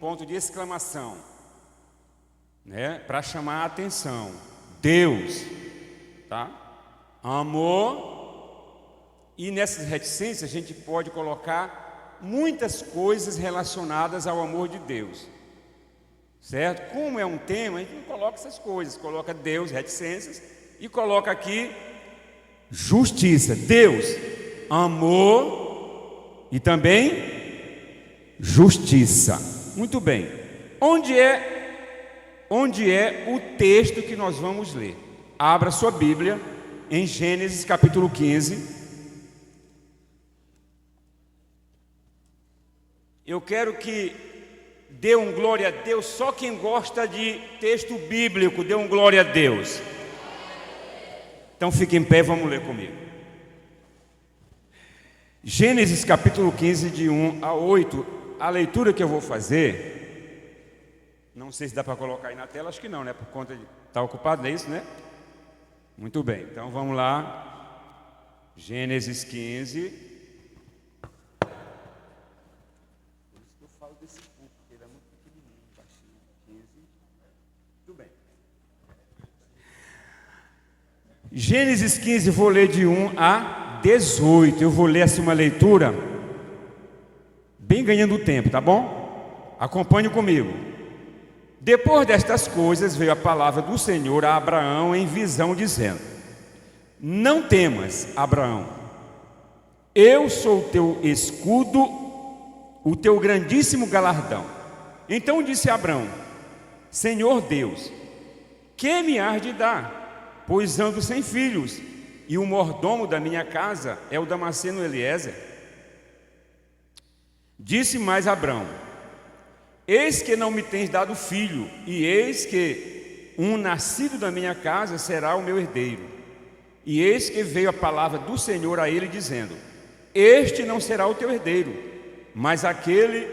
ponto de exclamação, né? Para chamar a atenção. Deus, tá? Amor. E nessas reticências a gente pode colocar muitas coisas relacionadas ao amor de Deus, certo? Como é um tema, a gente não coloca essas coisas, coloca Deus, reticências, e coloca aqui justiça. Deus, amor e também justiça. Muito bem. Onde é o texto que nós vamos ler? Abra sua Bíblia em Gênesis capítulo 15. Eu quero que dê um glória a Deus, só quem gosta de texto bíblico, dê um glória a Deus. Então fique em pé, vamos ler comigo. Gênesis capítulo 15, de 1 a 8. A leitura que eu vou fazer, não sei se dá para colocar aí na tela, acho que não, né? Por conta de estar ocupado, não é isso, né? Muito bem, então vamos lá. Gênesis 15. Gênesis 15, vou ler de 1 a 18. Eu vou ler assim uma leitura bem ganhando tempo, tá bom? Acompanhe comigo. Depois destas coisas veio a palavra do Senhor a Abraão em visão, dizendo: não temas, Abraão, eu sou o teu escudo, o teu grandíssimo galardão. Então disse Abraão: Senhor Deus, que me hás de dar? Pois ando sem filhos, e o mordomo da minha casa é o Damasceno Eliezer. Disse mais Abrão: eis que não me tens dado filho, e eis que um nascido da minha casa será o meu herdeiro. E eis que veio a palavra do Senhor a ele, dizendo: este não será o teu herdeiro, mas aquele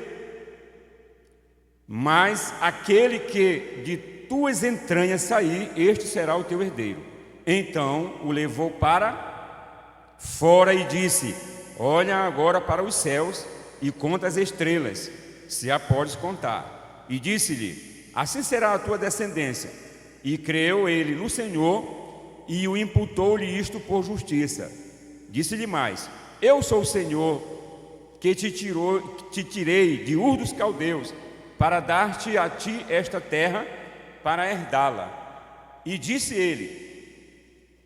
que de tuas entranhas sair, este será o teu herdeiro. Então o levou para fora e disse: olha agora para os céus e conta as estrelas, se a podes contar. E disse-lhe: assim será a tua descendência. E creu ele no Senhor, e o imputou-lhe isto por justiça. Disse-lhe mais: eu sou o Senhor que te tirei de Ur dos Caldeus, para dar-te a ti esta terra, para herdá-la. E disse ele: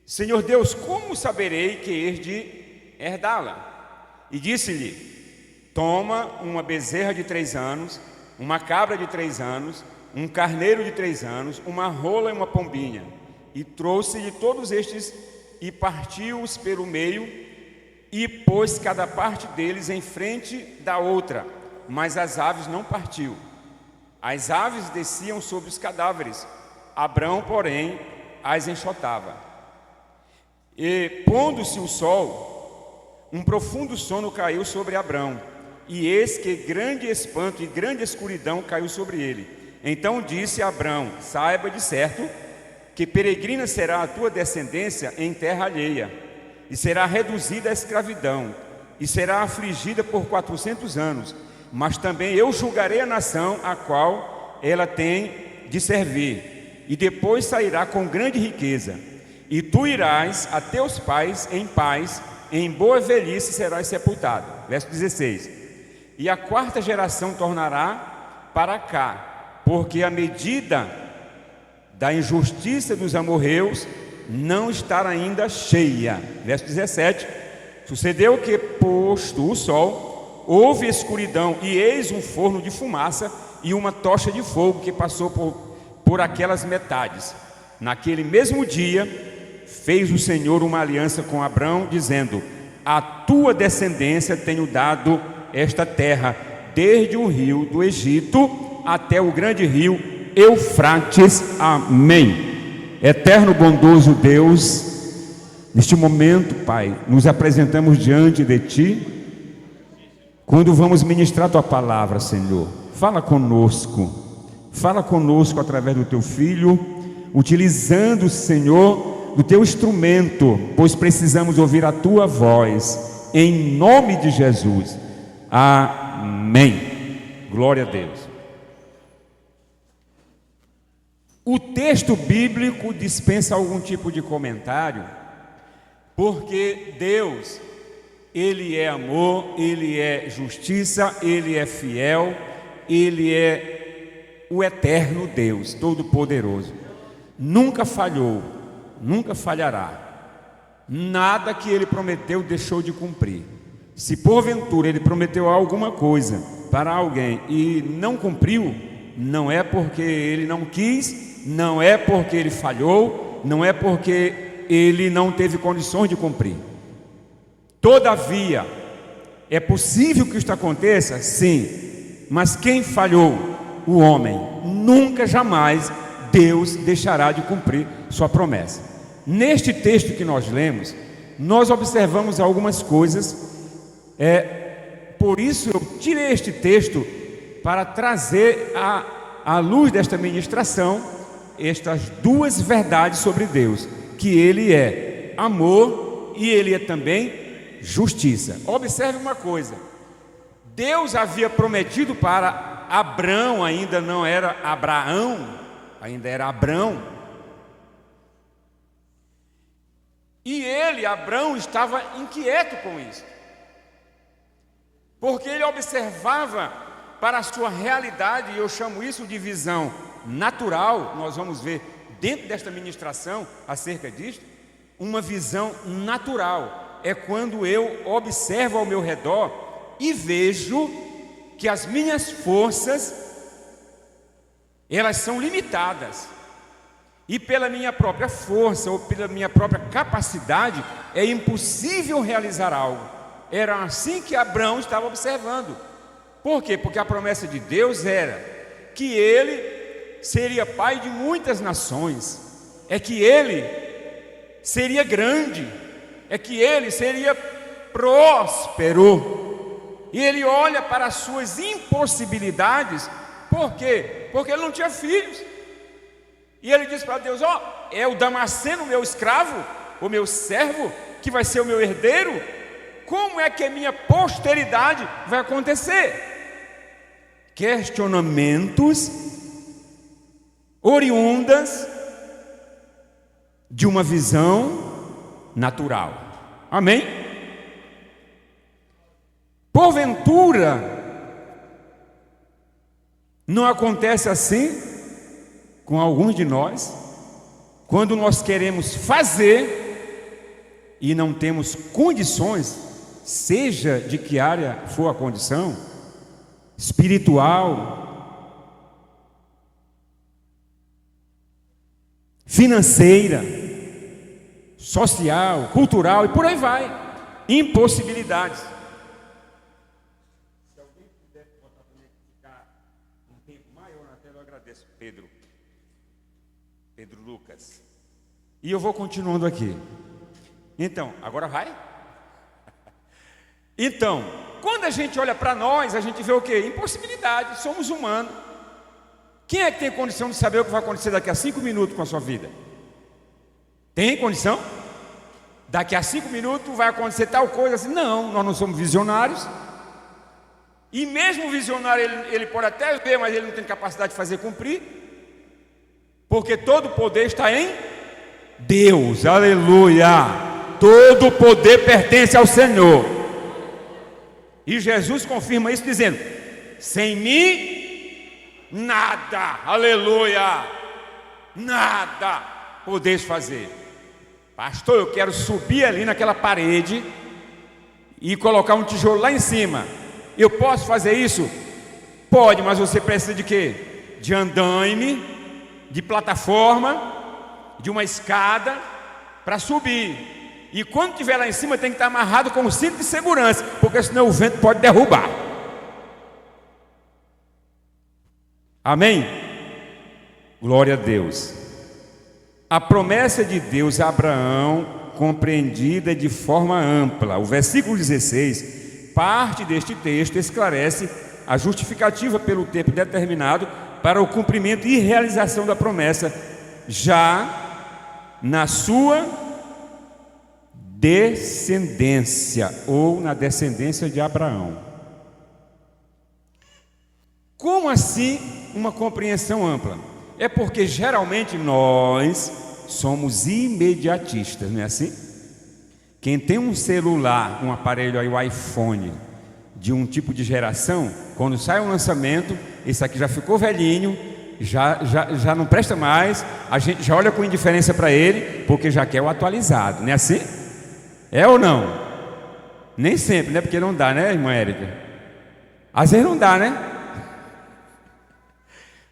Senhor Deus, como saberei que hei de herdá-la? E disse-lhe: toma uma bezerra de 3 anos, uma cabra de 3 anos, um carneiro de 3 anos, uma rola e uma pombinha. E trouxe-lhe todos estes e partiu-os pelo meio, e pôs cada parte deles em frente da outra, mas as aves não partiu. As aves desciam sobre os cadáveres, Abrão, porém, as enxotava. E, pondo-se o sol, um profundo sono caiu sobre Abrão, e eis que grande espanto e grande escuridão caiu sobre ele. Então disse Abrão: saiba de certo que peregrina será a tua descendência em terra alheia, e será reduzida à escravidão, e será afligida por 400 anos. Mas também eu julgarei a nação a qual ela tem de servir, e depois sairá com grande riqueza. E tu irás a teus pais em paz, em boa velhice serás sepultado. Verso 16. E a 4ª geração tornará para cá, porque a medida da injustiça dos amorreus não está ainda cheia. Verso 17. Sucedeu que, posto o sol, houve escuridão, e eis um forno de fumaça e uma tocha de fogo que passou por aquelas metades. Naquele mesmo dia fez o Senhor uma aliança com Abrão, dizendo: a tua descendência tenho dado esta terra, desde o rio do Egito até o grande rio Eufrates. Amém. Eterno bondoso Deus, neste momento, Pai, nos apresentamos diante de Ti. Quando vamos ministrar Tua palavra, Senhor, fala conosco através do Teu Filho, utilizando, Senhor, do Teu instrumento, pois precisamos ouvir a Tua voz, em nome de Jesus. Amém. Glória a Deus. O texto bíblico dispensa algum tipo de comentário, porque Deus, Ele é amor, Ele é justiça, Ele é fiel, Ele é o eterno Deus, Todo-Poderoso. Nunca falhou, nunca falhará. Nada que Ele prometeu deixou de cumprir. Se porventura Ele prometeu alguma coisa para alguém e não cumpriu, não é porque Ele não quis, não é porque Ele falhou, não é porque Ele não teve condições de cumprir. Todavia, é possível que isto aconteça? Sim, mas quem falhou? O homem. Nunca, jamais Deus deixará de cumprir sua promessa. Neste texto que nós lemos, nós observamos algumas coisas. Por isso eu tirei este texto para trazer à luz desta ministração estas duas verdades sobre Deus, que Ele é amor e Ele é também justiça. Observe uma coisa: Deus havia prometido para Abrão, ainda não era Abraão, ainda era Abrão, e Abrão, estava inquieto com isso, porque ele observava para a sua realidade, e eu chamo isso de visão natural. Nós vamos ver dentro desta ministração acerca disto. Uma visão natural é quando eu observo ao meu redor e vejo que as minhas forças, elas são limitadas, e pela minha própria força ou pela minha própria capacidade é impossível realizar algo. Era assim que Abrão estava observando. Por quê? Porque a promessa de Deus era que ele seria pai de muitas nações, é que ele seria grande, é que ele seria próspero. E ele olha para as suas impossibilidades. Por quê? Porque ele não tinha filhos. E ele diz para Deus: é o Damasceno, meu escravo, o meu servo, que vai ser o meu herdeiro. Como é que a minha posteridade vai acontecer? Questionamentos oriundas de uma visão natural. Amém? Porventura, não acontece assim com alguns de nós, quando nós queremos fazer e não temos condições, seja de que área for a condição, espiritual, financeira, social, cultural e por aí vai, impossibilidades. Se alguém puder botar para ficar um tempo maior na tela, eu agradeço. Pedro Lucas. E eu vou continuando aqui. Então, agora vai? Então, quando a gente olha para nós, a gente vê o quê? Impossibilidade, somos humanos. Quem é que tem condição de saber o que vai acontecer daqui a 5 minutos com a sua vida? Tem condição? Daqui a 5 minutos vai acontecer tal coisa assim? Não, nós não somos visionários. E mesmo o visionário, ele pode até ver, mas ele não tem capacidade de fazer cumprir, porque todo o poder está em Deus. Aleluia! Todo o poder pertence ao Senhor. E Jesus confirma isso dizendo: sem mim, nada, aleluia, nada podeis fazer. Pastor, eu quero subir ali naquela parede e colocar um tijolo lá em cima. Eu posso fazer isso? Pode, mas você precisa de quê? De andaime, de plataforma, de uma escada para subir. E quando estiver lá em cima tem que estar amarrado com um cinto de segurança, porque senão o vento pode derrubar. Amém? Glória a Deus. A promessa de Deus a Abraão, compreendida de forma ampla. O versículo 16, parte deste texto, esclarece a justificativa pelo tempo determinado para o cumprimento e realização da promessa, já na sua descendência, ou na descendência de Abraão. Como assim uma compreensão ampla? É porque geralmente nós somos imediatistas, não é assim? Quem tem um celular, um aparelho aí, o iPhone, de um tipo de geração, quando sai um lançamento, esse aqui já ficou velhinho, já não presta mais, a gente já olha com indiferença para ele, porque já quer o atualizado, não é assim? É ou não? Nem sempre, né? Porque não dá, né, irmã Érica? Às vezes não dá, né?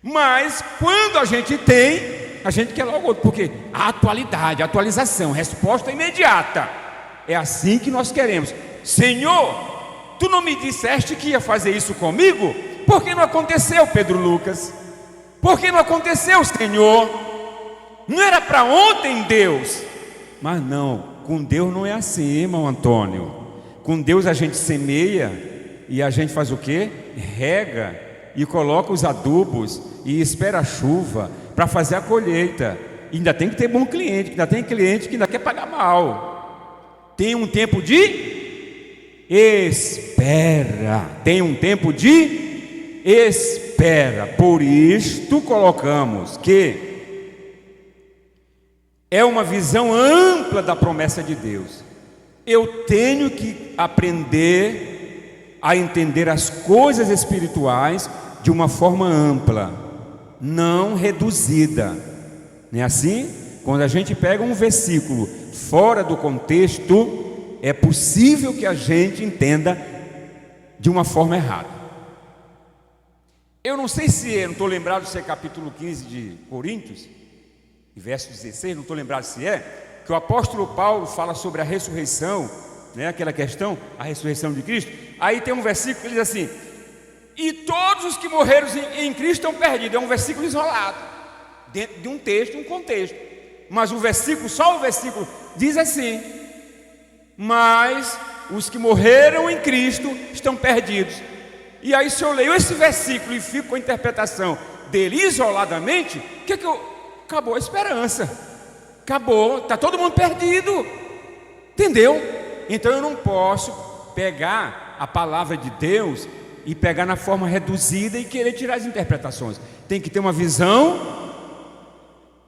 Mas quando a gente tem, a gente quer logo outro, porque a atualidade, a atualização, resposta imediata. É assim que nós queremos. Senhor, tu não me disseste que ia fazer isso comigo? Por que não aconteceu, Pedro Lucas? Por que não aconteceu, Senhor? Não era para ontem, Deus? Mas não, com Deus não é assim, irmão Antônio. Com Deus a gente semeia e a gente faz o quê? Rega e coloca os adubos e espera a chuva para fazer a colheita. E ainda tem que ter bom cliente, ainda tem cliente que ainda quer pagar mal. Tem um tempo de espera. Tem um tempo de espera. Por isto colocamos que é uma visão ampla da promessa de Deus. Eu tenho que aprender a entender as coisas espirituais de uma forma ampla, não reduzida. Não é assim? Quando a gente pega um versículo fora do contexto, é possível que a gente entenda de uma forma errada. Eu não sei se não estou lembrado se é capítulo 15 de Coríntios, verso 16, não estou lembrado se é, que o apóstolo Paulo fala sobre a ressurreição, né, aquela questão, a ressurreição de Cristo. Aí tem um versículo que diz assim: e todos os que morreram em Cristo estão perdidos. É um versículo isolado, dentro de um texto, um contexto. Mas o versículo, só o versículo diz assim: mas os que morreram em Cristo estão perdidos. E aí, se eu leio esse versículo e fico com a interpretação dele isoladamente, acabou a esperança. Acabou, está todo mundo perdido. Entendeu? Então eu não posso pegar a palavra de Deus e pegar na forma reduzida e querer tirar as interpretações. Tem que ter uma visão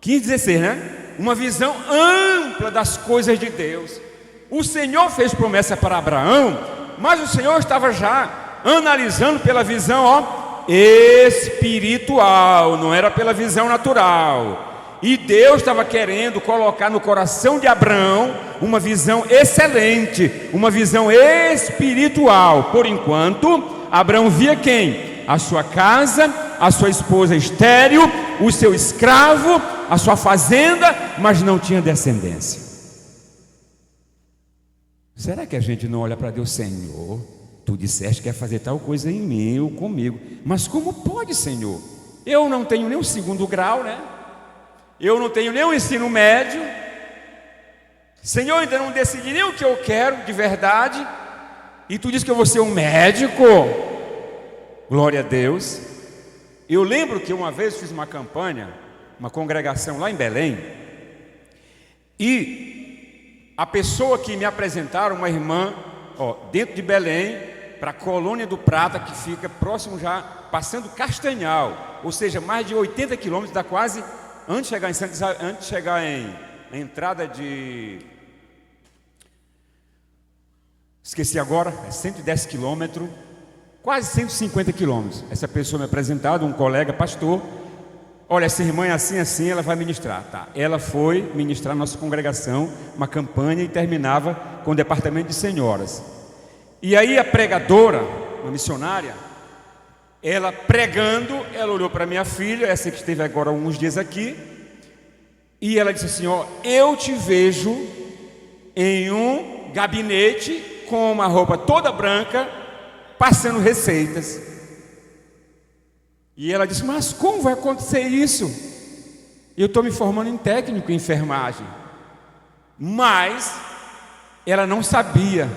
15:16, né? Uma visão ampla das coisas de Deus. O Senhor fez promessa para Abraão, mas o Senhor estava já analisando pela visão espiritual, não era pela visão natural. E Deus estava querendo colocar no coração de Abraão uma visão excelente, uma visão espiritual. Por enquanto, Abraão via quem? A sua casa, a sua esposa estéril, o seu escravo, a sua fazenda, mas não tinha descendência. Será que a gente não olha para Deus? Senhor, tu disseste que ia fazer tal coisa em mim ou comigo, mas como pode, Senhor? Eu não tenho nem o 2º grau, né? Eu não tenho nem o ensino médio. Senhor, ainda não decidi nem o que eu quero de verdade, e tu diz que eu vou ser um médico. Glória a Deus. Eu lembro que uma vez fiz uma campanha, uma congregação lá em Belém, e a pessoa que me apresentaram, uma irmã, dentro de Belém, para a Colônia do Prata, que fica próximo já, passando Castanhal, ou seja, mais de 80 quilômetros, dá quase, antes de chegar em entrada de, esqueci agora, é 110 quilômetros, quase 150 quilômetros. Essa pessoa me apresentada, um colega pastor: olha, essa irmã é assim, assim, ela vai ministrar. Tá. Ela foi ministrar na nossa congregação, uma campanha, e terminava com o departamento de senhoras. E aí a pregadora, uma missionária, ela pregando, ela olhou para minha filha, essa que esteve agora alguns dias aqui, e ela disse assim: eu te vejo em um gabinete com uma roupa toda branca, passando receitas. E ela disse: mas como vai acontecer isso? Eu estou me formando em técnico em enfermagem. Mas ela não sabia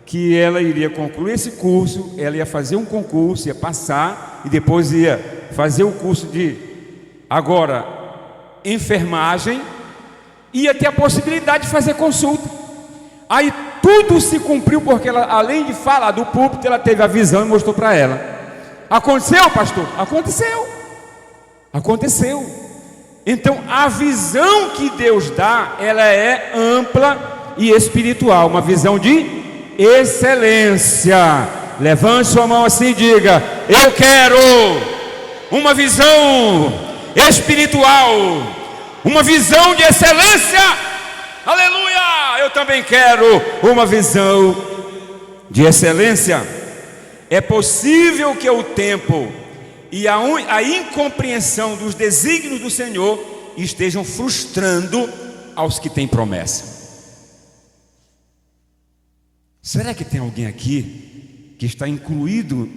que ela iria concluir esse curso, ela ia fazer um concurso, ia passar, e depois ia fazer o curso de, agora, enfermagem, ia ter a possibilidade de fazer consulta. Aí tudo se cumpriu, porque ela, além de falar do púlpito, ela teve a visão e mostrou para ela. Aconteceu, pastor? Aconteceu. Aconteceu. Então a visão que Deus dá, ela é ampla e espiritual, uma visão de excelência. Levante sua mão assim e diga: eu quero uma visão espiritual, uma visão de excelência. Aleluia! Eu também quero uma visão de excelência. É possível que o tempo e a incompreensão dos desígnios do Senhor estejam frustrando aos que têm promessa. Será que tem alguém aqui que está incluído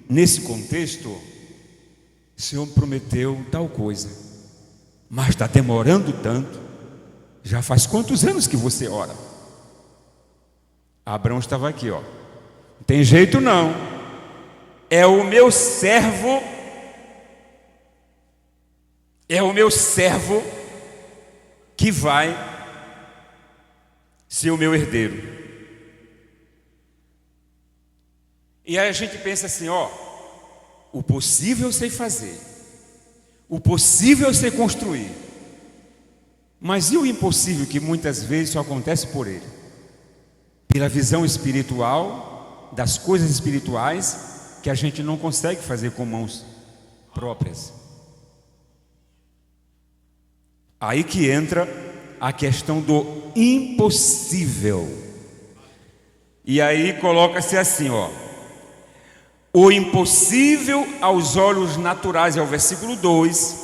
nesse contexto? O Senhor prometeu tal coisa, mas está demorando tanto. Já faz quantos anos que você ora? Abraão estava aqui, ó. Não tem jeito não. É o meu servo. É o meu servo que vai ser o meu herdeiro. E aí a gente pensa assim, ó, o possível eu sei fazer, o possível eu sei construir, mas e o impossível que muitas vezes só acontece por ele? Pela visão espiritual, das coisas espirituais, que a gente não consegue fazer com mãos próprias. Aí que entra a questão do impossível. E aí coloca-se assim, ó: o impossível aos olhos naturais, é o versículo 2.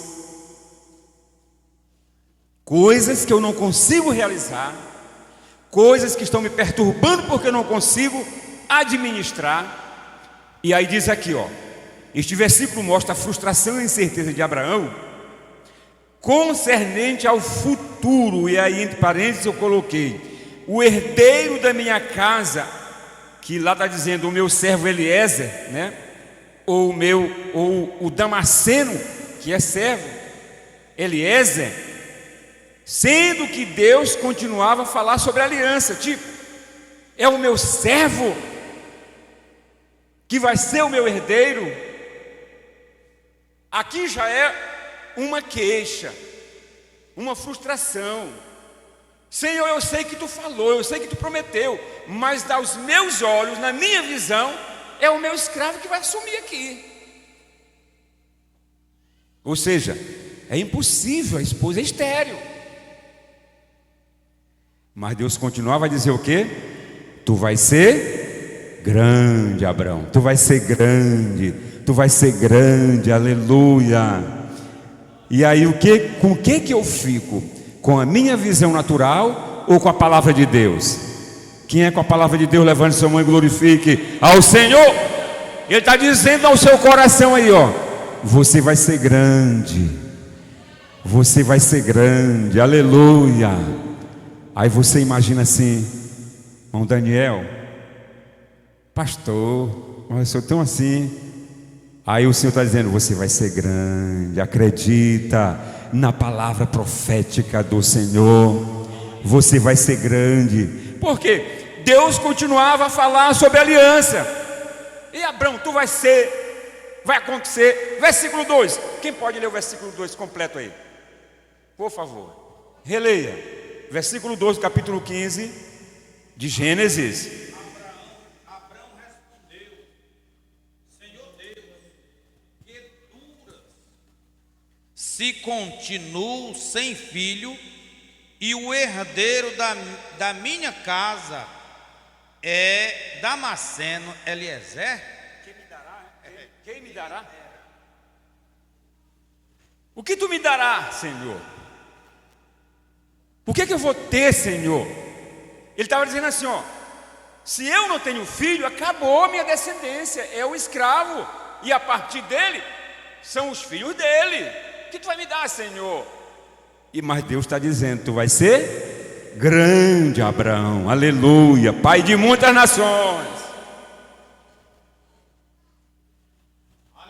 Coisas que eu não consigo realizar, coisas que estão me perturbando porque eu não consigo administrar. E aí diz aqui, ó, este versículo mostra a frustração e a incerteza de Abraão concernente ao futuro. E aí entre parênteses eu coloquei: o herdeiro da minha casa, que lá está dizendo o meu servo Eliezer, né? Ou o Damasceno, que é servo Eliezer, sendo que Deus continuava a falar sobre a aliança, tipo, é o meu servo que vai ser o meu herdeiro. Aqui já é uma queixa, uma frustração. Senhor, eu sei que tu falou, eu sei que tu prometeu, mas aos meus olhos, na minha visão, é o meu escravo que vai assumir aqui. Ou seja, é impossível, a esposa é estéril. Mas Deus continuava a dizer o quê? Tu vai ser grande, Abraão, tu vai ser grande, tu vai ser grande, aleluia. E aí com o que eu fico? Com a minha visão natural ou com a palavra de Deus? Quem é com a palavra de Deus? Levante sua mão e glorifique ao Senhor. Ele está dizendo ao seu coração aí, ó: você vai ser grande, você vai ser grande, aleluia. Aí você imagina assim: irmão Daniel, pastor, eu sou tão assim. Aí o Senhor está dizendo: você vai ser grande, acredita na palavra profética do Senhor, você vai ser grande. Porque Deus continuava a falar sobre a aliança. E Abraão, tu vai ser, vai acontecer. Versículo 2, quem pode ler o versículo 2 completo aí? Por favor, releia. Versículo 2 do capítulo 15 de Gênesis. Se continuo sem filho, e o herdeiro da minha casa é Damasceno Eliezer, Quem me dará? Quem me dará? O que tu me dará, Senhor? O que eu vou ter, Senhor? Ele estava dizendo assim, ó: se eu não tenho filho, acabou a minha descendência, é o escravo, e a partir dele são os filhos dele. O que tu vai me dar, Senhor? Mas Deus está dizendo: tu vai ser grande, Abraão, aleluia, pai de muitas nações.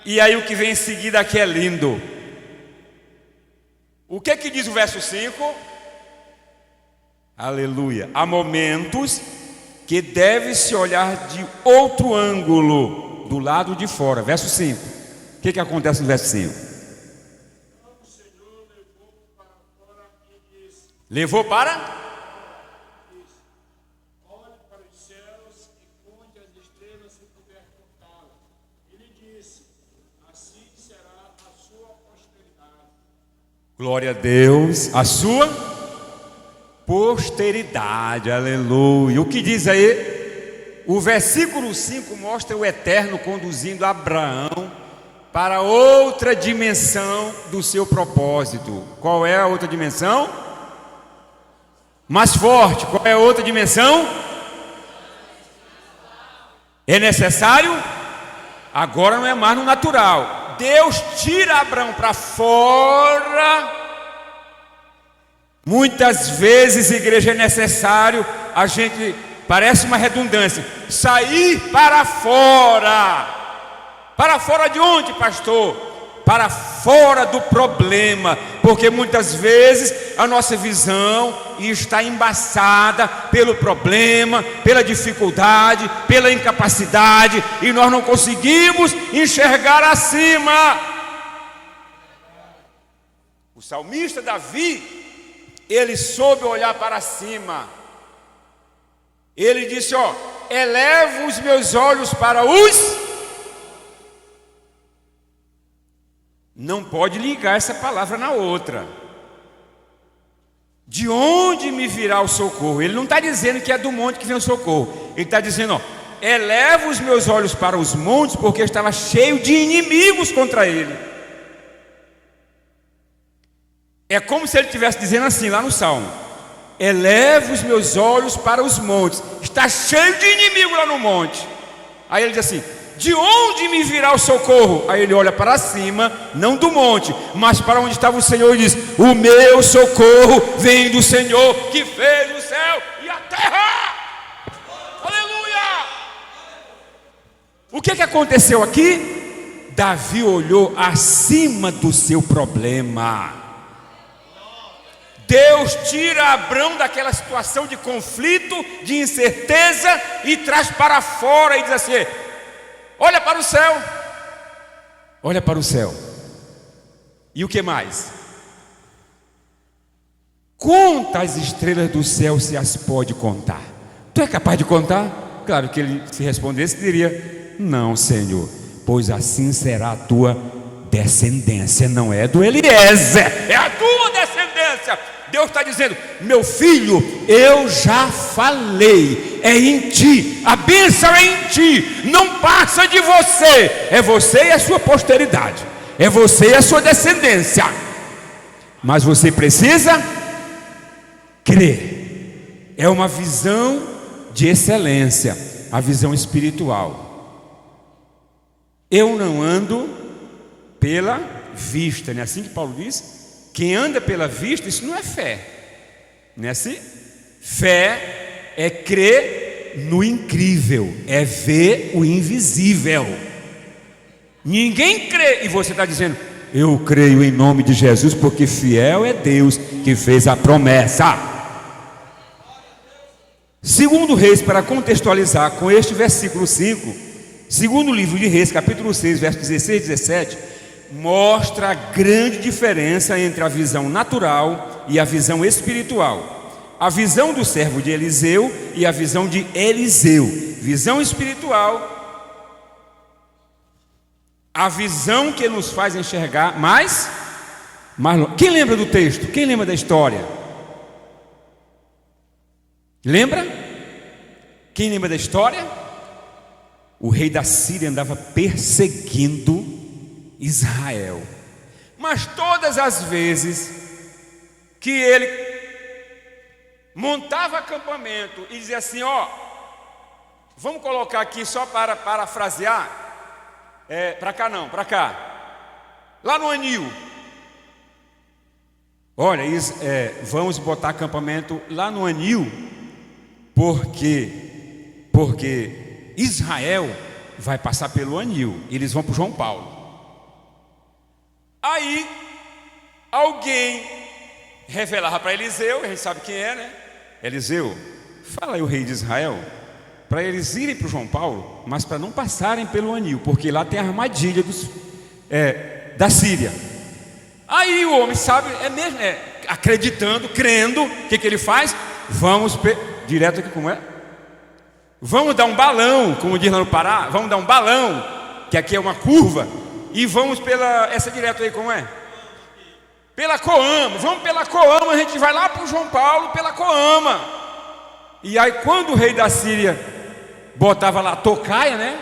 E aí o que vem em seguida aqui é lindo. O que diz o verso 5? Aleluia. Há momentos que deve se olhar de outro ângulo, do lado de fora. Verso 5. O que acontece no verso 5? Levou para? Olhe para os céus e conte as estrelas se puder contá-las. Ele disse: assim será a sua posteridade. Glória a Deus, a sua posteridade, aleluia. O que diz aí? O versículo 5 mostra o Eterno conduzindo Abraão para outra dimensão do seu propósito. Qual é a outra dimensão? Mais forte. Qual é a outra dimensão? É necessário? Agora não é mais no natural. Deus tira Abraão para fora. Muitas vezes, igreja, é necessário a gente, parece uma redundância, sair para fora. Para fora de onde, pastor? Para fora do problema, porque muitas vezes a nossa visão está embaçada pelo problema, pela dificuldade, pela incapacidade, e nós não conseguimos enxergar acima. O salmista Davi, ele soube olhar para cima. Ele disse: ó, elevo os meus olhos para os... Não pode ligar essa palavra na outra. De onde me virá o socorro? Ele não está dizendo que é do monte que vem o socorro. Ele está dizendo, ó, elevo os meus olhos para os montes, porque estava cheio de inimigos contra ele. É como se ele estivesse dizendo assim lá no Salmo: elevo os meus olhos para os montes. Está cheio de inimigo lá no monte. Aí ele diz assim: de onde me virá o socorro? Aí ele olha para cima, não do monte, mas para onde estava o Senhor, e diz: o meu socorro vem do Senhor que fez o céu e a terra. Aleluia! O que aconteceu aqui? Davi olhou acima do seu problema. Deus tira Abraão daquela situação de conflito, de incerteza, e traz para fora e diz assim: olha para o céu. Olha para o céu. E o que mais? Conta as estrelas do céu, se as pode contar. Tu é capaz de contar? Claro que ele, se respondesse, diria: não, Senhor, pois assim será a tua descendência. Não é do Eliezer, é a tua descendência. Deus está dizendo: meu filho, eu já falei, é em ti, a bênção é em ti, não passa de você, é você e a sua posteridade, é você e a sua descendência, mas você precisa crer. É uma visão de excelência, a visão espiritual. Eu não ando pela vista, não é assim que Paulo diz? Quem anda pela vista, isso não é fé, não é assim? Fé é crer no incrível, é ver o invisível. Ninguém crê, e você está dizendo: eu creio em nome de Jesus, porque fiel é Deus que fez a promessa. Segundo Reis, para contextualizar com este versículo 5, segundo livro de Reis, capítulo 6, versos 16 e 17, mostra a grande diferença entre a visão natural e a visão espiritual. A visão do servo de Eliseu e a visão de Eliseu. Visão espiritual, a visão que nos faz enxergar mais longe. Quem lembra do texto? Quem lembra da história? Lembra? Quem lembra da história? O rei da Síria andava perseguindo Israel, mas todas as vezes que ele montava acampamento e dizia assim: ó, vamos colocar aqui só para parafrasear, para cá não, para cá, lá no anil, olha, vamos botar acampamento lá no anil, porque Israel vai passar pelo anil, eles vão para João Paulo. Aí alguém revelava para Eliseu, a gente sabe quem é, né? Eliseu, fala aí o rei de Israel, para eles irem para o João Paulo, mas para não passarem pelo anil, porque lá tem a armadilha da Síria. Aí o homem sabe, é mesmo, acreditando, crendo, o que ele faz? Direto aqui, como é? Vamos dar um balão, como diz lá no Pará, vamos dar um balão, que aqui é uma curva, e vamos essa direto aí, como é? Pela Coama, vamos pela Coama, a gente vai lá para o João Paulo, pela Coama. E aí quando o rei da Síria botava lá a tocaia, né?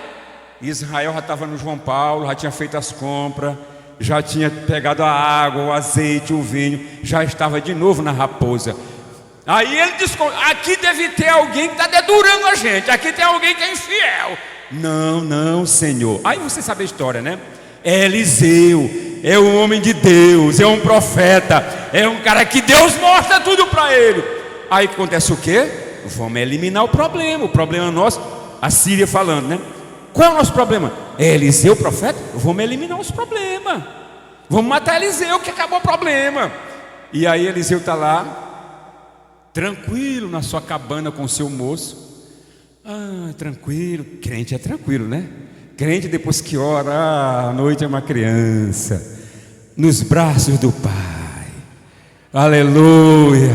Israel já estava no João Paulo, já tinha feito as compras, já tinha pegado a água, o azeite, o vinho, já estava de novo na raposa. Aí ele disse: aqui deve ter alguém que está dedurando a gente, aqui tem alguém que é infiel. Não, Senhor. Aí você sabe a história, né? É Eliseu, é um homem de Deus, é um profeta, é um cara que Deus mostra tudo para ele. Aí acontece o quê? Vamos eliminar o problema nosso, a Síria falando, né? Qual é o nosso problema? É Eliseu, profeta? Vamos eliminar os problemas, vamos matar Eliseu, que acabou o problema. E aí Eliseu está lá, tranquilo na sua cabana com o seu moço. Tranquilo, crente é tranquilo, né? Crente depois que ora, à noite é uma criança, nos braços do Pai. Aleluia.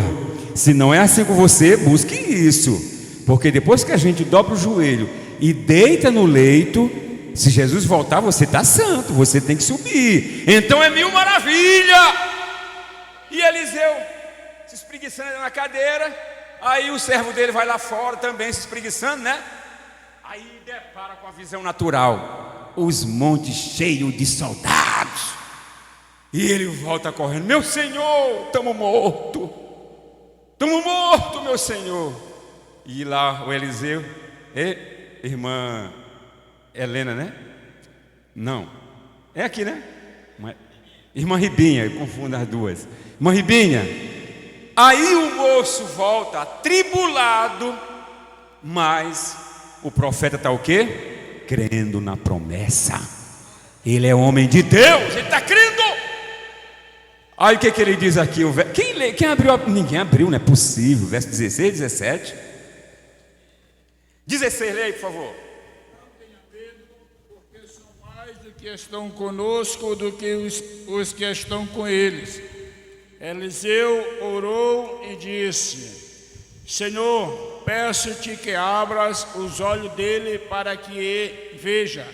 Se não é assim com você, busque isso, porque depois que a gente dobra o joelho e deita no leito, se Jesus voltar, você está santo, você tem que subir. Então é mil maravilha. E Eliseu se espreguiçando na cadeira. Aí o servo dele vai lá fora também se espreguiçando, né? Aí depara com a visão natural, os montes cheios de soldados. E ele volta correndo: meu Senhor, estamos mortos, meu Senhor. E lá o Eliseu: irmã Helena, né? Não, é aqui, né? Irmã Ribinha, eu confundo as duas. Irmã Ribinha. Aí o moço volta atribulado, mas o profeta está o quê? Crendo na promessa. Ele é homem de Deus, ele está crendo. Aí o que ele diz aqui? Quem abriu? Ninguém abriu, não é possível. Verso 16, 17. 16, leia aí, por favor. Não tenha medo, porque são mais do que estão conosco do que os que estão com eles. Eliseu orou e disse: Senhor, peço-te que abras os olhos dele para que veja.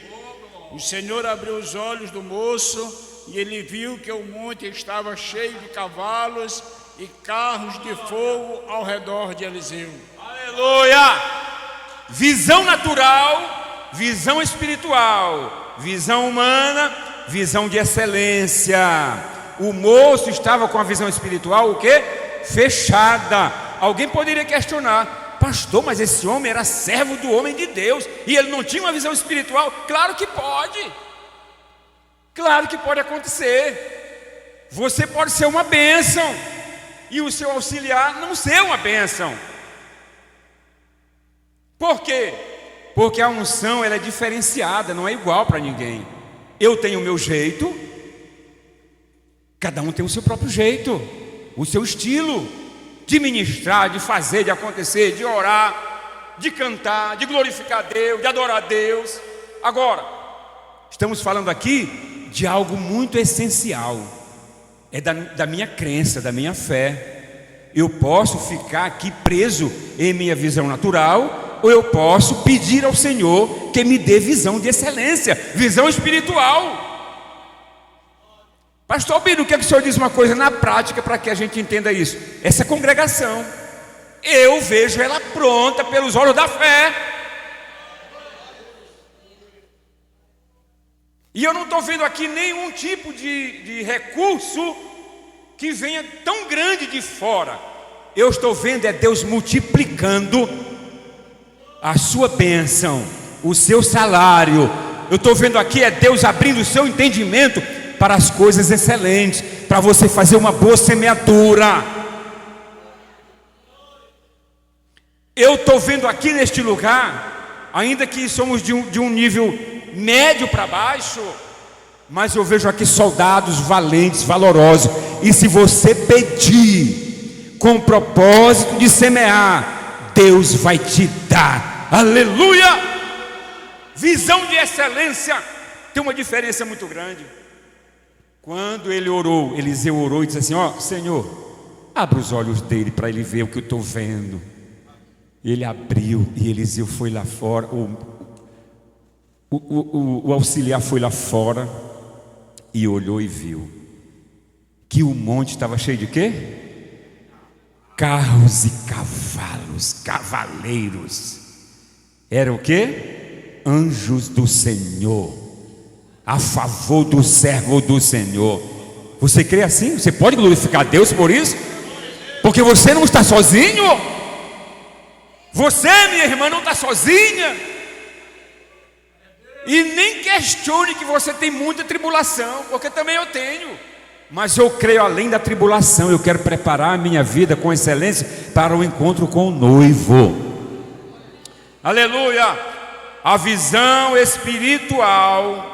O Senhor abriu os olhos do moço e ele viu que o monte estava cheio de cavalos e carros de fogo ao redor de Eliseu. Aleluia! Visão natural, visão espiritual, visão humana, visão de excelência. O moço estava com a visão espiritual o quê? Fechada. Alguém poderia questionar: pastor, mas esse homem era servo do homem de Deus e ele não tinha uma visão espiritual? Claro que pode. Claro que pode acontecer. Você pode ser uma bênção e o seu auxiliar não ser uma bênção. Por quê? Porque a unção ela é diferenciada, não é igual para ninguém. Eu tenho o meu jeito, cada um tem o seu próprio jeito, o seu estilo de ministrar, de fazer, de acontecer, de orar, de cantar, de glorificar a Deus, de adorar a Deus. Agora, estamos falando aqui de algo muito essencial. É da minha crença, da minha fé. Eu posso ficar aqui preso em minha visão natural, ou eu posso pedir ao Senhor que me dê visão de excelência, visão espiritual. Pastor Bino, o que é que o senhor diz uma coisa na prática para que a gente entenda isso? Essa congregação, eu vejo ela pronta pelos olhos da fé. E eu não estou vendo aqui nenhum tipo de recurso que venha tão grande de fora. Eu estou vendo é Deus multiplicando a sua bênção, o seu salário. Eu estou vendo aqui é Deus abrindo o seu entendimento para as coisas excelentes, para você fazer uma boa semeadura. Eu estou vendo aqui neste lugar, ainda que somos de um nível médio para baixo, mas eu vejo aqui soldados valentes, valorosos. E se você pedir com o propósito de semear, Deus vai te dar. Aleluia! Visão de excelência tem uma diferença muito grande. Quando ele orou, Eliseu orou e disse assim: ó, Senhor, Abra os olhos dele para ele ver o que eu estou vendo. Ele abriu e Eliseu foi lá fora. O auxiliar foi lá fora e olhou e viu que o monte estava cheio de quê? Carros e cavalos, cavaleiros. Era o quê? Anjos do Senhor, a favor do servo do Senhor. Você crê assim? Você pode glorificar a Deus por isso? Porque você não está sozinho. Você, minha irmã, não está sozinha. E nem questione que você tem muita tribulação, porque também eu tenho. Mas eu creio além da tribulação. Eu quero preparar a minha vida com excelência para o encontro com o noivo. Aleluia. A visão espiritual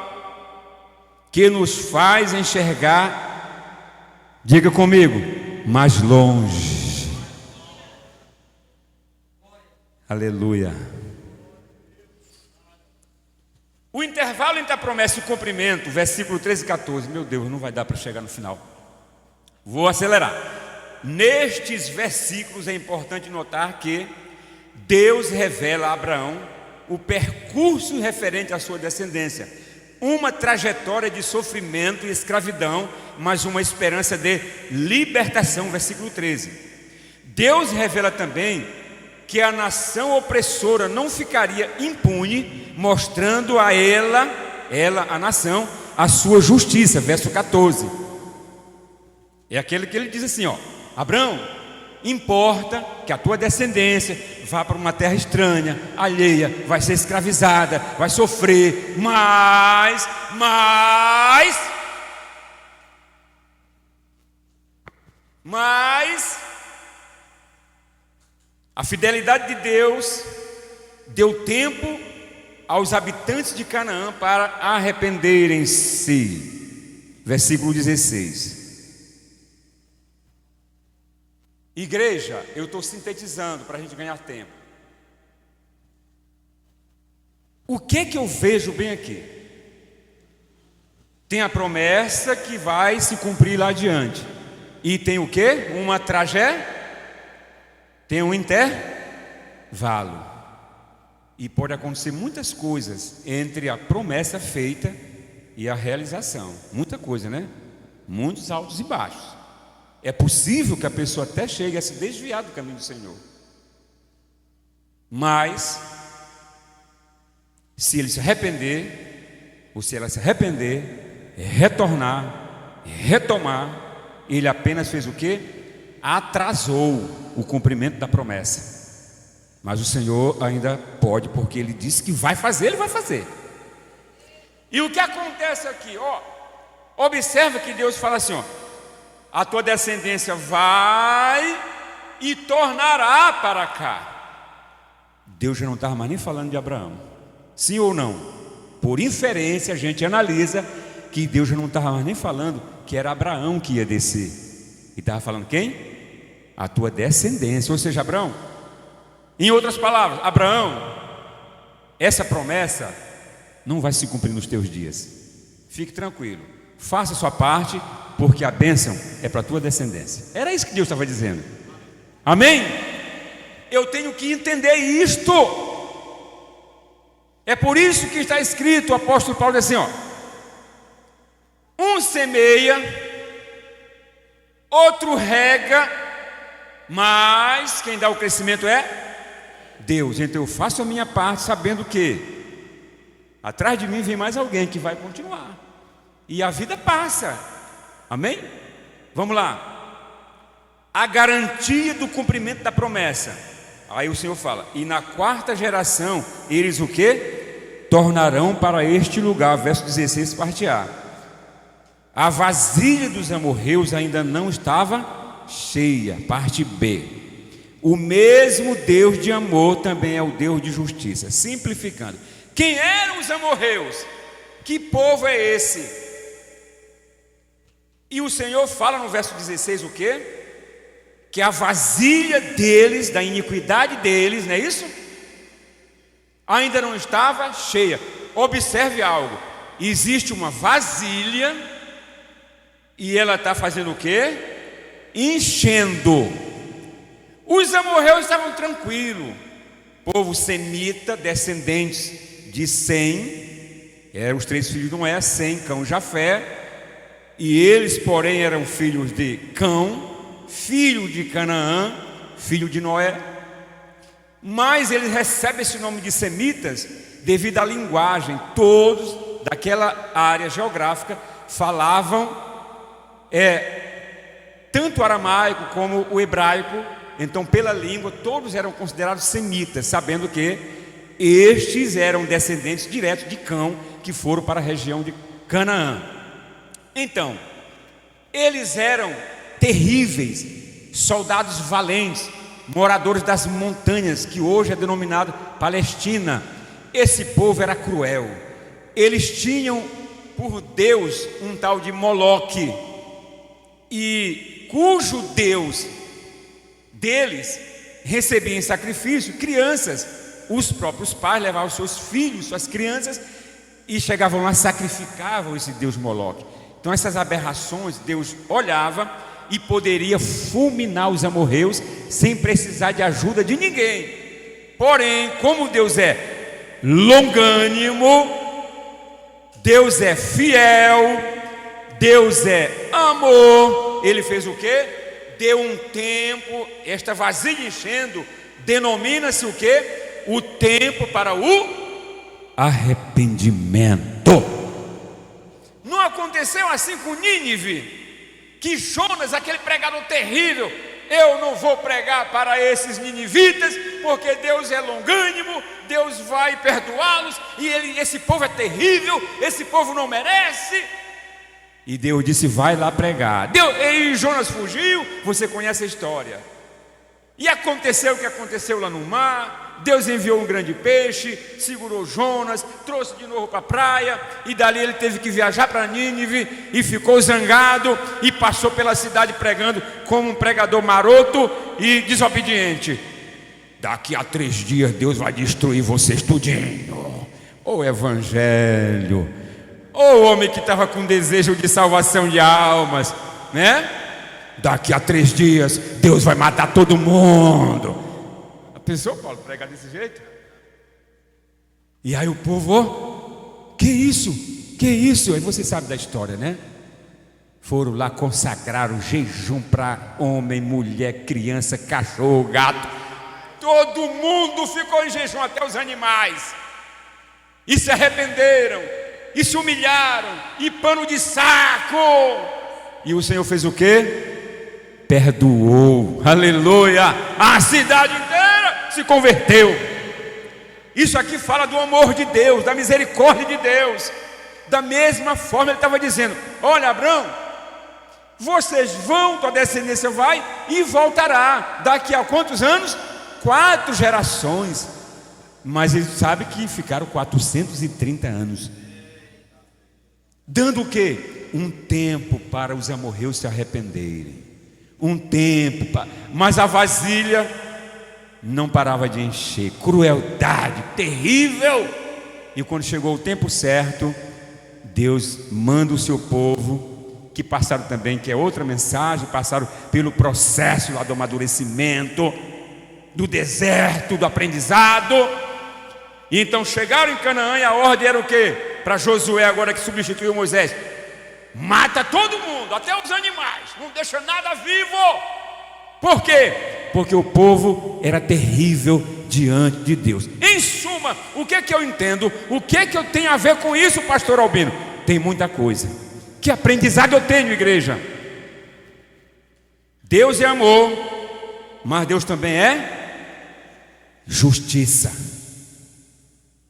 que nos faz enxergar, diga comigo, mais longe. Aleluia. O intervalo entre a promessa e o cumprimento, versículo 13 e 14. Meu Deus, não vai dar para chegar no final. Vou acelerar. Nestes versículos é importante notar que Deus revela a Abraão o percurso referente à sua descendência. Uma trajetória de sofrimento e escravidão, mas uma esperança de libertação, versículo 13. Deus revela também que a nação opressora não ficaria impune, mostrando a ela, a nação, a sua justiça, verso 14. É aquele que ele diz assim, ó: Abraão, importa que a tua descendência vá para uma terra estranha, alheia, vai ser escravizada, vai sofrer, mas a fidelidade de Deus deu tempo aos habitantes de Canaã para arrependerem-se. Versículo 16. Igreja, eu estou sintetizando para a gente ganhar tempo. O que eu vejo bem aqui? Tem a promessa que vai se cumprir lá adiante. E tem o quê? Uma trajetória. Tem um intervalo. E pode acontecer muitas coisas entre a promessa feita e a realização. Muita coisa, né? Muitos altos e baixos. É possível que a pessoa até chegue a se desviar do caminho do Senhor. Mas, se ele se arrepender, ou se ela se arrepender, retornar, retomar, ele apenas fez o quê? Atrasou o cumprimento da promessa. Mas o Senhor ainda pode, porque Ele disse que vai fazer, Ele vai fazer. E o que acontece aqui? Observa que Deus fala assim, a tua descendência vai e tornará para cá. Deus já não estava mais nem falando de Abraão. Sim ou não? Por inferência a gente analisa que Deus já não estava mais nem falando que era Abraão que ia descer. E estava falando quem? A tua descendência, ou seja, Abraão. Em outras palavras, Abraão, essa promessa não vai se cumprir nos teus dias. Fique tranquilo, faça a sua parte, porque a bênção é para a tua descendência. Era isso que Deus estava dizendo. Amém? Eu tenho que entender isto. É por isso que está escrito, o apóstolo Paulo diz assim, um semeia, outro rega, mas quem dá o crescimento é Deus. Então eu faço a minha parte, sabendo que atrás de mim vem mais alguém que vai continuar. E a vida passa. Amém? Vamos lá. A garantia do cumprimento da promessa. Aí o Senhor fala, e na quarta geração eles o quê? Tornarão para este lugar. Verso 16, parte A. A vasilha dos amorreus ainda não estava cheia. Parte B. O mesmo Deus de amor também é o Deus de justiça. Simplificando, quem eram os amorreus? Que povo é esse? E o Senhor fala no verso 16 o quê? Que a vasilha deles, da iniquidade deles, não é isso? Ainda não estava cheia. Observe algo, existe uma vasilha e ela está fazendo o quê? enchendo. Os amorreus estavam tranquilos. Povo semita, descendentes de Sem, eram os 3 filhos de Noé, Sem, Cão, Jafé. E eles, porém, eram filhos de Cão, filho de Canaã, filho de Noé. Mas eles recebem esse nome de semitas devido à linguagem. Todos daquela área geográfica falavam tanto o aramaico como o hebraico. Então, pela língua, todos eram considerados semitas, sabendo que estes eram descendentes diretos de Cão, que foram para a região de Canaã. Então, eles eram terríveis, soldados valentes, moradores das montanhas, que hoje é denominado Palestina. Esse povo era cruel. Eles tinham por Deus um tal de Moloque, e cujo Deus deles recebia em sacrifício crianças. Os próprios pais levavam seus filhos, suas crianças, e chegavam lá, sacrificavam esse Deus Moloque. Então essas aberrações Deus olhava e poderia fulminar os amorreus sem precisar de ajuda de ninguém. Porém, como Deus é longânimo, Deus é fiel, Deus é amor, Ele fez o quê? Deu um tempo. Esta vasilha enchendo denomina-se o quê? O tempo para o arrependimento. Não aconteceu assim com Nínive, que Jonas, aquele pregador terrível, eu não vou pregar para esses ninivitas, porque Deus é longânimo, Deus vai perdoá-los, e esse povo é terrível, esse povo não merece. E Deus disse: vai lá pregar. E Jonas fugiu, você conhece a história. E aconteceu o que aconteceu lá no mar. Deus enviou um grande peixe, segurou Jonas, trouxe de novo para a praia, e dali ele teve que viajar para Nínive, e ficou zangado, e passou pela cidade pregando como um pregador maroto e desobediente. Daqui a 3 dias Deus vai destruir vocês tudinho. O evangelho. O homem que estava com desejo de salvação de almas, né? Daqui a 3 dias Deus vai matar todo mundo. A pessoa, Paulo, pregar desse jeito? E aí o povo, que isso? Que isso? Aí você sabe da história, né? Foram lá, consagraram jejum para homem, mulher, criança, cachorro, gato. Todo mundo ficou em jejum, até os animais. E se arrependeram, e se humilharam, e pano de saco. E o Senhor fez o quê? Perdoou, aleluia. A cidade inteira se converteu. Isso aqui fala do amor de Deus, da misericórdia de Deus. Da mesma forma ele estava dizendo: olha, Abraão, vocês vão, tua descendência vai e voltará. Daqui a quantos anos? 4 gerações. Mas ele sabe que ficaram 430 anos. Dando o quê? Um tempo para os amorreus se arrependerem. Um tempo para... Mas a vasilha não parava de encher. Crueldade terrível. E quando chegou o tempo certo, Deus manda o seu povo, que passaram também, que é outra mensagem, passaram pelo processo lá do amadurecimento, do deserto, do aprendizado. E então chegaram em Canaã, e a ordem era o quê? Para Josué, agora que substituiu Moisés: mata todo mundo, até os animais, não deixa nada vivo. Por quê? Porque o povo era terrível diante de Deus. Em suma, o que é que eu entendo? O que é que eu tenho a ver com isso, pastor Albino? Tem muita coisa. Que aprendizado eu tenho, igreja? Deus é amor, mas Deus também é justiça.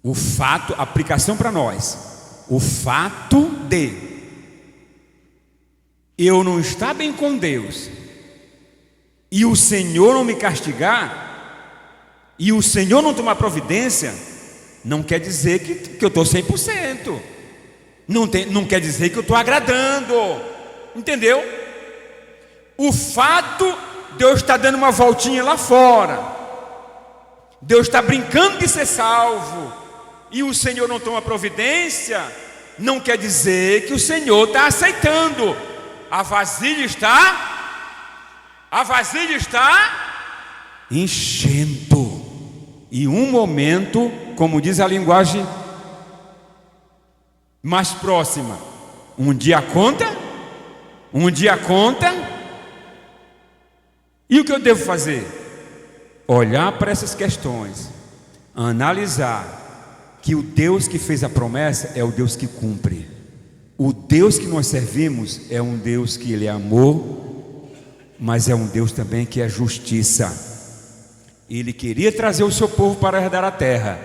O fato, aplicação para nós, o fato de eu não estar bem com Deus e o Senhor não me castigar e o Senhor não tomar providência, não quer dizer que eu estou 100%. Não quer dizer que eu estou agradando. Entendeu? O fato de eu estar dando uma voltinha lá fora, Deus está brincando de ser salvo, e o Senhor não toma providência, não quer dizer que o Senhor está aceitando. A vasilha está A vasilha está enchendo. E um momento, como diz a linguagem mais próxima, um dia conta. E o que eu devo fazer? Olhar para essas questões, analisar que o Deus que fez a promessa é o Deus que cumpre. O Deus que nós servimos é um Deus que Ele é amor, mas é um Deus também que é justiça. Ele queria trazer o seu povo para herdar a terra,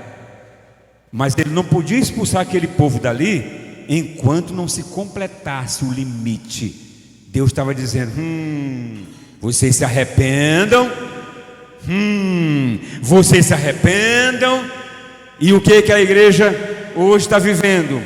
mas Ele não podia expulsar aquele povo dali enquanto não se completasse o limite. Deus estava dizendo: vocês se arrependam, vocês se arrependam. E o que a igreja hoje está vivendo?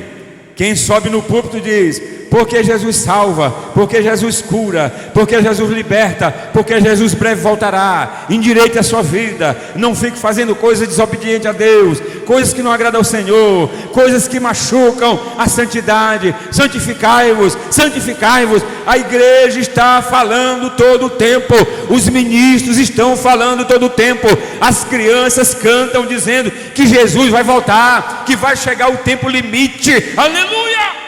Quem sobe no púlpito diz: porque Jesus salva, porque Jesus cura, porque Jesus liberta, porque Jesus breve voltará. Endireite a sua vida, não fique fazendo coisas desobedientes a Deus, coisas que não agradam ao Senhor, coisas que machucam a santidade. Santificai-vos, santificai-vos. A igreja está falando todo o tempo, os ministros estão falando todo o tempo, as crianças cantam dizendo que Jesus vai voltar, que vai chegar o tempo limite. Aleluia!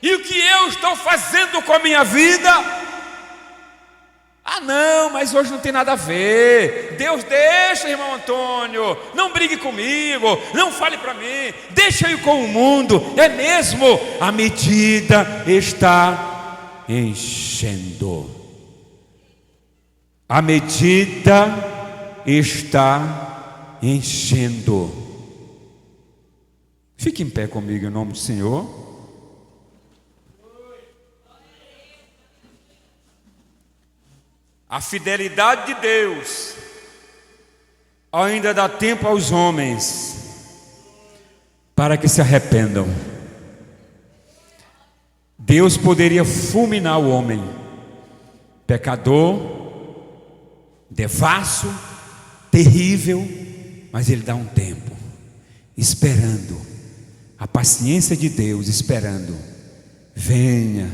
E o que eu estou fazendo com a minha vida? Não, mas hoje não tem nada a ver. Deus deixa, irmão Antônio, não brigue comigo, não fale para mim, deixa eu ir com o mundo. É mesmo, a medida está enchendo. A medida está enchendo. Fique em pé comigo em nome do Senhor. A fidelidade de Deus ainda dá tempo aos homens para que se arrependam. Deus poderia fulminar o homem, pecador, devasso, terrível, mas Ele dá um tempo, esperando, a paciência de Deus, esperando. Venha,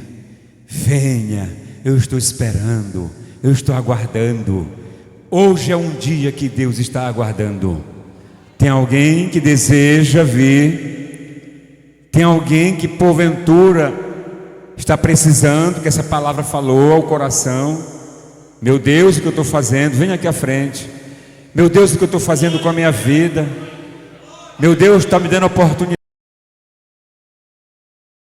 venha, eu estou esperando. Eu estou aguardando. Hoje é um dia que Deus está aguardando. Tem alguém que deseja vir? Tem alguém que porventura está precisando, que essa palavra falou ao coração? Meu Deus, o que eu estou fazendo? Venha aqui à frente. Meu Deus, o que eu estou fazendo com a minha vida? Meu Deus, está me dando oportunidade.